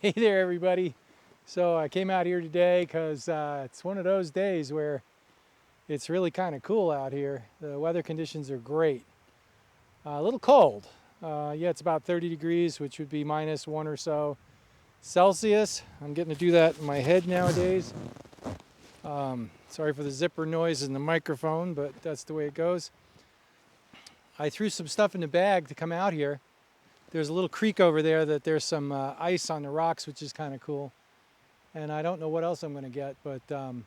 Hey there, everybody. So I came out here today because it's one of those days where it's really kind of cool out here. The weather conditions are great. A little cold. Yeah, it's about 30 degrees, which would be -1 or so Celsius. I'm getting to do that in my head nowadays. Sorry for the zipper noise in the microphone, but that's the way it goes. I threw some stuff in the bag to come out here. There's a little creek over there that there's some ice on the rocks, which is kind of cool. And I don't know what else I'm going to get, but there's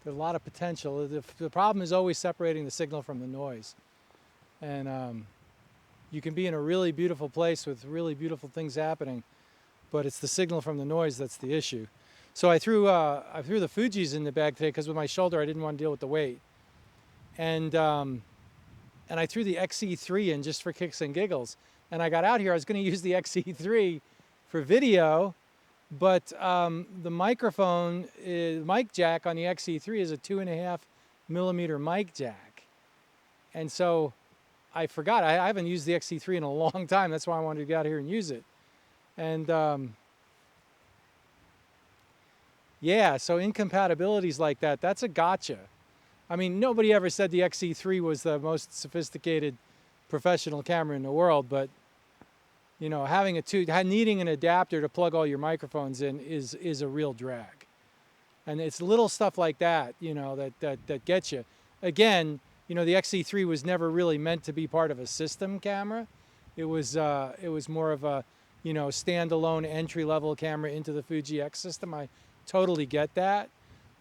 a lot of potential. The problem is always separating the signal from the noise. And you can be in a really beautiful place with really beautiful things happening, but it's the signal from the noise that's the issue. So I threw the Fujis in the bag today because with my shoulder I didn't want to deal with the weight. And I threw the X-E3 in just for kicks and giggles. And I got out here, I was going to use the X-E3 for video, but the microphone, mic jack on the X-E3 is a 2.5mm mic jack. And so I forgot, I haven't used the X-E3 in a long time. That's why I wanted to get out here and use it. And yeah, so incompatibilities like that, that's a gotcha. I mean, nobody ever said the X-E3 was the most sophisticated professional camera in the world, but you know, needing an adapter to plug all your microphones in is a real drag. And it's little stuff like that, you know, that gets you. Again, you know, the X-E3 was never really meant to be part of a system camera. It was more of a, you know, standalone entry-level camera into the Fuji X system. I totally get that,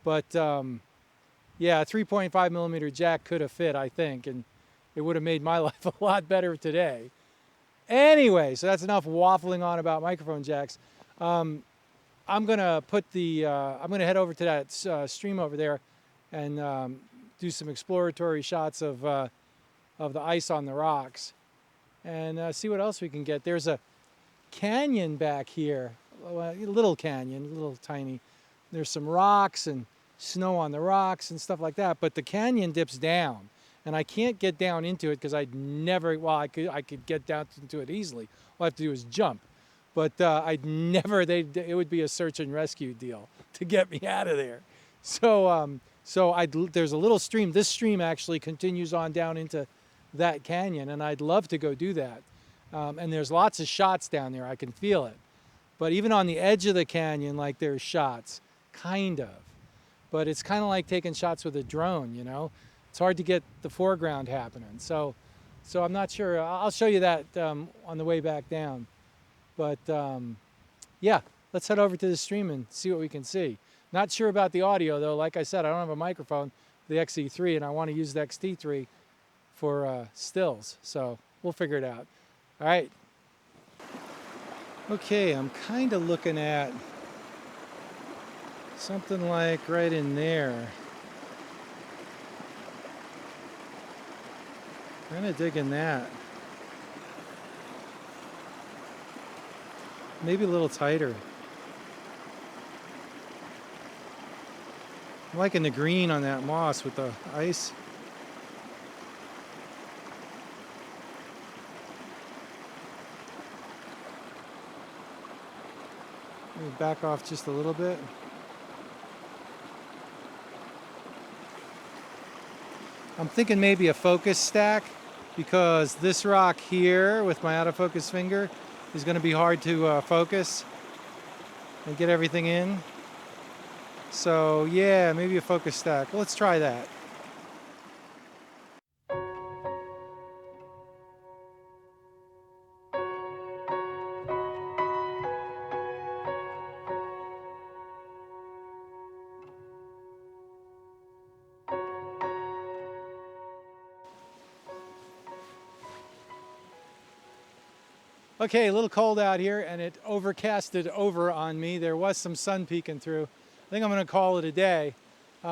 but yeah, a 3.5mm jack could have fit, I think, and it would have made my life a lot better today. Anyway, so that's enough waffling on about microphone jacks. I'm gonna head over to that stream over there and do some exploratory shots of the ice on the rocks and see what else we can get. There's a canyon back here, a little canyon, a little tiny. There's some rocks and snow on the rocks and stuff like that, but the canyon dips down. And I can't get down into it because I'd never, well, I could get down into it easily. All I have to do is jump. But I'd never, it would be a search and rescue deal to get me out of there. So, there's a little stream. This stream actually continues on down into that canyon, and I'd love to go do that. And there's lots of shots down there. I can feel it. But even on the edge of the canyon, like there's shots, kind of. But it's kind of like taking shots with a drone, you know? It's hard to get the foreground happening. So I'm not sure. I'll show you that on the way back down. But yeah, let's head over to the stream and see what we can see. Not sure about the audio though. Like I said, I don't have a microphone, the X-E3, and I want to use the X-T3 for stills. So we'll figure it out. All right. Okay, I'm kind of looking at something like right in there. Kind of digging that. Maybe a little tighter. I'm liking the green on that moss with the ice. Let me back off just a little bit. I'm thinking maybe a focus stack, because this rock here with my autofocus finger is going to be hard to focus and get everything in. So yeah, maybe a focus stack. Well, let's try that. Okay, a little cold out here, and it overcasted over on me. There was some sun peeking through. I think I'm going to call it a day.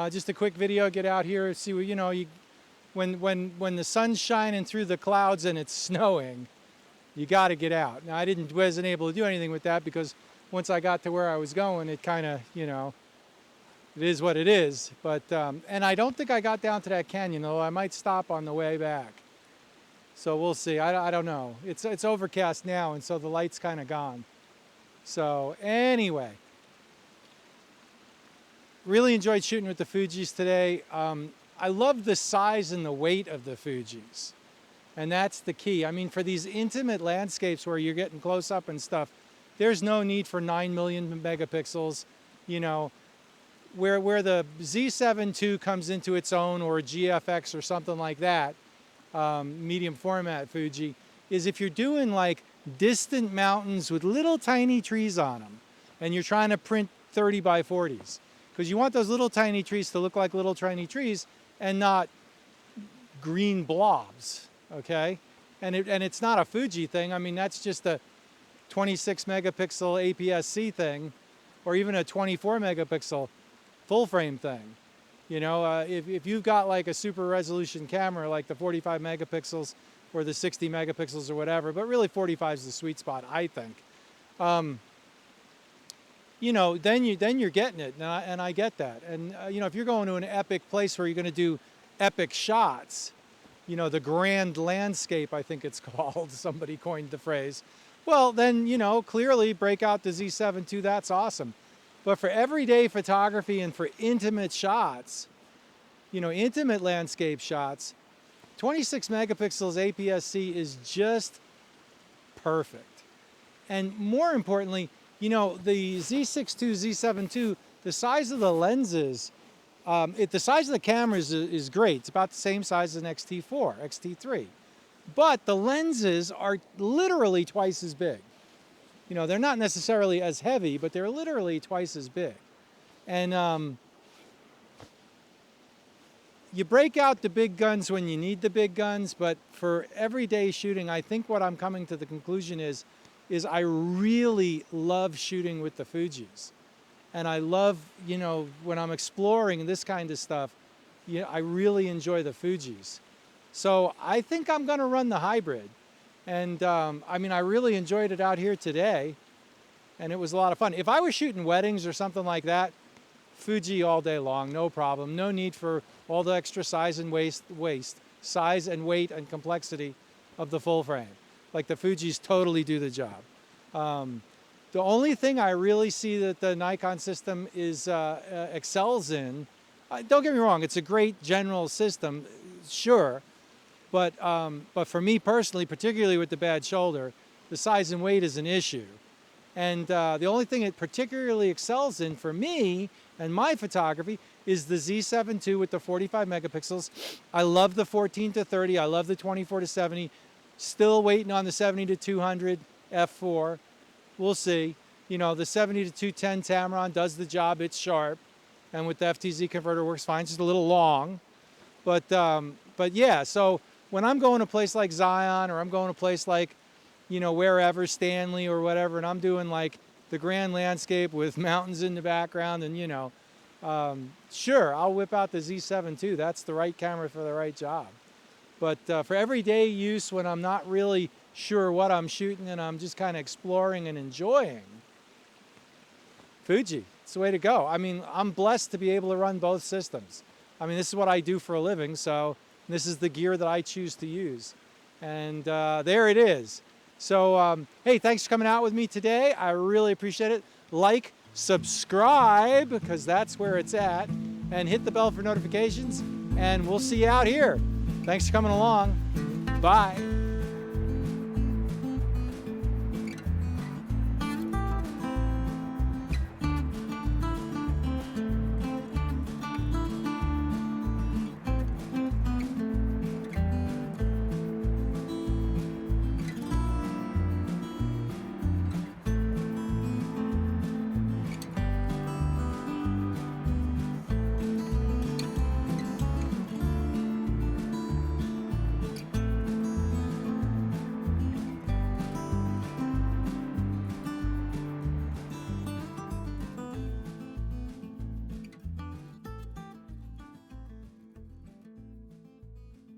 Just a quick video, get out here, see what, you know, when the sun's shining through the clouds and it's snowing, you got to get out. Now, wasn't able to do anything with that because once I got to where I was going, it kind of, you know, it is what it is. But and I don't think I got down to that canyon, though. I might stop on the way back. So we'll see. I don't know. It's overcast now, and so the light's kind of gone. So anyway, really enjoyed shooting with the Fujis today. I love the size and the weight of the Fujis. And that's the key. I mean, for these intimate landscapes where you're getting close up and stuff, there's no need for 9 million megapixels, you know, where the Z7 II comes into its own, or GFX or something like that, medium format Fuji, is if you're doing like distant mountains with little tiny trees on them, and you're trying to print 30 by 40s, because you want those little tiny trees to look like little tiny trees and not green blobs. Okay, and it's not a Fuji thing. I mean, that's just a 26 megapixel APS-C thing, or even a 24 megapixel full frame thing. You know, if you've got like a super resolution camera like the 45 megapixels or the 60 megapixels or whatever, but really 45 is the sweet spot, I think. You know, then you're getting it, and I get that. And you know, if you're going to an epic place where you're going to do epic shots, you know, the grand landscape, I think it's called, somebody coined the phrase, well, then, you know, clearly break out the Z7 II, that's awesome. But for everyday photography and for intimate shots, you know, intimate landscape shots, 26 megapixels APS-C is just perfect. And more importantly, you know, the Z6 II, Z7 II, the size of the lenses, the size of the cameras is great. It's about the same size as an X-T4, X-T3. But the lenses are literally twice as big. You know, they're not necessarily as heavy, but they're literally twice as big. And you break out the big guns when you need the big guns, but for everyday shooting, I think what I'm coming to the conclusion is I really love shooting with the Fujis. And I love, you know, when I'm exploring this kind of stuff, you know, I really enjoy the Fujis. So I think I'm going to run the hybrid. And I mean, I really enjoyed it out here today, and it was a lot of fun. If I was shooting weddings or something like that, Fuji all day long, no problem. No need for all the extra size and size and weight and complexity of the full frame. Like the Fujis totally do the job. The only thing I really see that the Nikon system excels in, don't get me wrong, it's a great general system, sure, but for me personally, particularly with the bad shoulder, the size and weight is an issue. And the only thing it particularly excels in for me and my photography is the Z7 II with the 45 megapixels. I love the 14 to 30, I love the 24 to 70, still waiting on the 70 to 200 f4. We'll see. You know, the 70 to 210 Tamron does the job. It's sharp, and with the FTZ converter works fine. It's just a little long, but yeah. So when I'm going to a place like Zion, or I'm going to a place like, you know, wherever, Stanley or whatever, and I'm doing like the grand landscape with mountains in the background, and you know, sure, I'll whip out the Z7 II. That's the right camera for the right job. But for everyday use, when I'm not really sure what I'm shooting and I'm just kind of exploring and enjoying, Fuji, it's the way to go. I mean, I'm blessed to be able to run both systems. I mean, this is what I do for a living, so this is the gear that I choose to use. And there it is. So, hey, thanks for coming out with me today. I really appreciate it. Like, subscribe, because that's where it's at, and hit the bell for notifications, and we'll see you out here. Thanks for coming along. Bye.